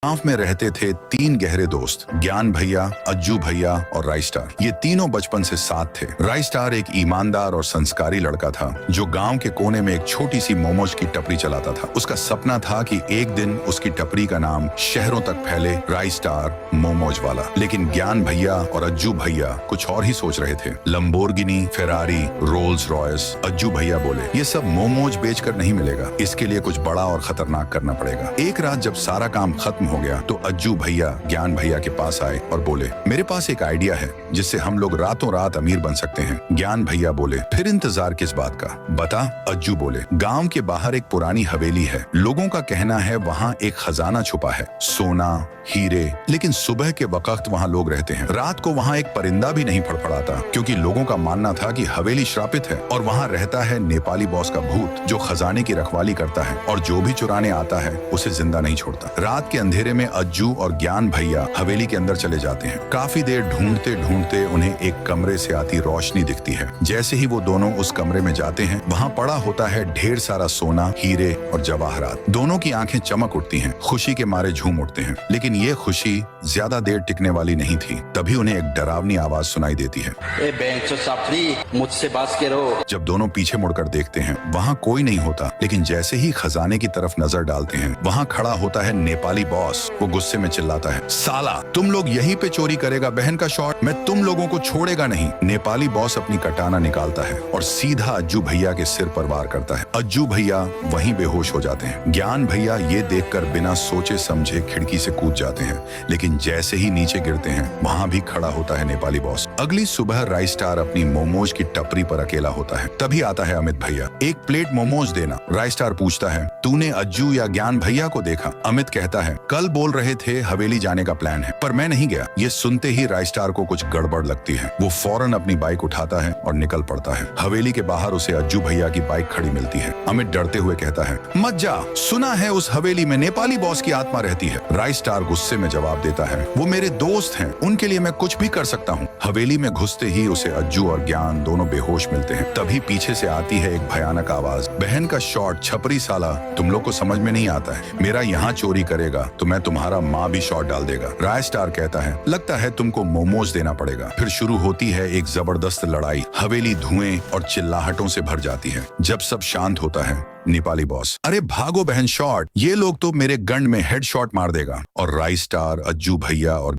गांव में रहते थे तीन गहरे दोस्त, ज्ञान भैया, अज्जू भैया और राई स्टार। ये तीनों बचपन से साथ थे। राई स्टार एक ईमानदार और संस्कारी लड़का था जो गांव के कोने में एक छोटी सी मोमोज की टपरी चलाता था। उसका सपना था कि एक दिन उसकी टपरी का नाम शहरों तक फैले, राई स्टार मोमोज वाला। लेकिन ज्ञान भैया और अज्जू भैया कुछ और ही सोच रहे थे। Lamborghini, Ferrari, Rolls Royce. Ajju भैया बोले, ये सब मोमोज बेचकर नहीं मिलेगा, इसके लिए कुछ बड़ा और खतरनाक करना पड़ेगा। एक रात जब सारा काम खत्म हो गया तो अज्जू भैया ज्ञान भैया के पास आए और बोले, मेरे पास एक आइडिया है जिससे हम लोग रातों रात अमीर बन सकते हैं। ज्ञान भैया बोले, फिर इंतजार किस बात का, बता। अज्जू बोले, गांव के बाहर एक पुरानी हवेली है। लोगों का कहना है वहाँ एक खजाना छुपा है, सोना, हीरे। लेकिन सुबह के वक्त वहाँ लोग रहते हैं। रात को वहाँ एक परिंदा भी नहीं फड़फड़ाता क्योंकि लोगों का मानना था कि हवेली श्रापित है और वहाँ रहता है नेपाली बॉस का भूत जो खजाने की रखवाली करता है और जो भी चुराने आता है उसे जिंदा नहीं छोड़ता। रात के अंधेरे में अज्जू और ज्ञान भैया हवेली के अंदर चले जाते हैं। काफी देर ढूंढते ढूंढते उन्हें एक कमरे से आती रोशनी दिखती है। जैसे ही वो दोनों उस कमरे में जाते हैं वहाँ पड़ा होता है ढेर सारा सोना, हीरे और जवाहरात। दोनों की आंखें चमक उठती हैं, खुशी के मारे झूम उठते हैं। लेकिन ये खुशी ज्यादा देर टिकने वाली नहीं थी। तभी उन्हें एक डरावनी आवाज सुनाई देती है, ए बेंचो साफरी, मुझसे बात करो। जब दोनों पीछे मुड़कर देखते हैं वहाँ कोई नहीं होता। लेकिन जैसे ही खजाने की तरफ नजर डालते हैं वहाँ खड़ा होता है नेपाली बॉस। वो गुस्से में चिल्लाता है, साला तुम लोग यहीं पे चोरी करेगा बहन का शॉट, मैं तुम लोगों को छोड़ेगा नहीं। नेपाली बॉस अपनी कटाना निकालता है और सीधा अज्जू भैया के सिर पर वार करता है। अज्जू भैया वहीं बेहोश हो जाते हैं। ज्ञान भैया ये देखकर बिना सोचे समझे खिड़की से कूद जाते हैं। लेकिन जैसे ही नीचे गिरते हैं वहाँ भी खड़ा होता है नेपाली बॉस। अगली सुबह राई स्टार अपनी मोमोज की टपरी पर अकेला होता है। तभी आता है अमित भैया, एक प्लेट मोमोज देना। राई स्टार पूछता है, तूने अज्जू या ज्ञान भैया को देखा? अमित कहता है, कल बोल रहे थे हवेली जाने का प्लान है पर मैं नहीं गया। ये सुनते ही राई स्टार को कुछ गड़बड़ लगती है। वो फौरन अपनी बाइक उठाता है और निकल पड़ता है। हवेली के बाहर उसे अज्जू भैया की बाइक खड़ी मिलती है। अमित डरते हुए कहता है, मत जा, सुना है उस हवेली में नेपाली बॉस की आत्मा रहती है। राई स्टार गुस्से में जवाब देता है, वो मेरे दोस्त हैं, उनके लिए मैं कुछ भी कर सकता हूँ। हवेली में घुसते ही उसे अज्जू और ज्ञान दोनों बेहोश मिलते हैं। तभी पीछे से आती है एक भयानक आवाज, बहन का शॉट, छपरी साला, तुम लोग को समझ में नहीं आता है, मेरा यहाँ चोरी करेगा तो मैं तुम्हारा माँ भी शॉट डाल देगा। राय स्टार कहता है, लगता है तुमको मोमोज देना पड़ेगा। फिर शुरू होती है एक जबरदस्त लड़ाई। हवेली धुएं और चिल्लाहटों से भर जाती है। जब सब शांत होता है नेपाली बॉस, अरे भागो बहन शॉट, ये लोग तो मेरे गन में हेड शॉट मार देगा। और राई स्टार, अज्जू भैया और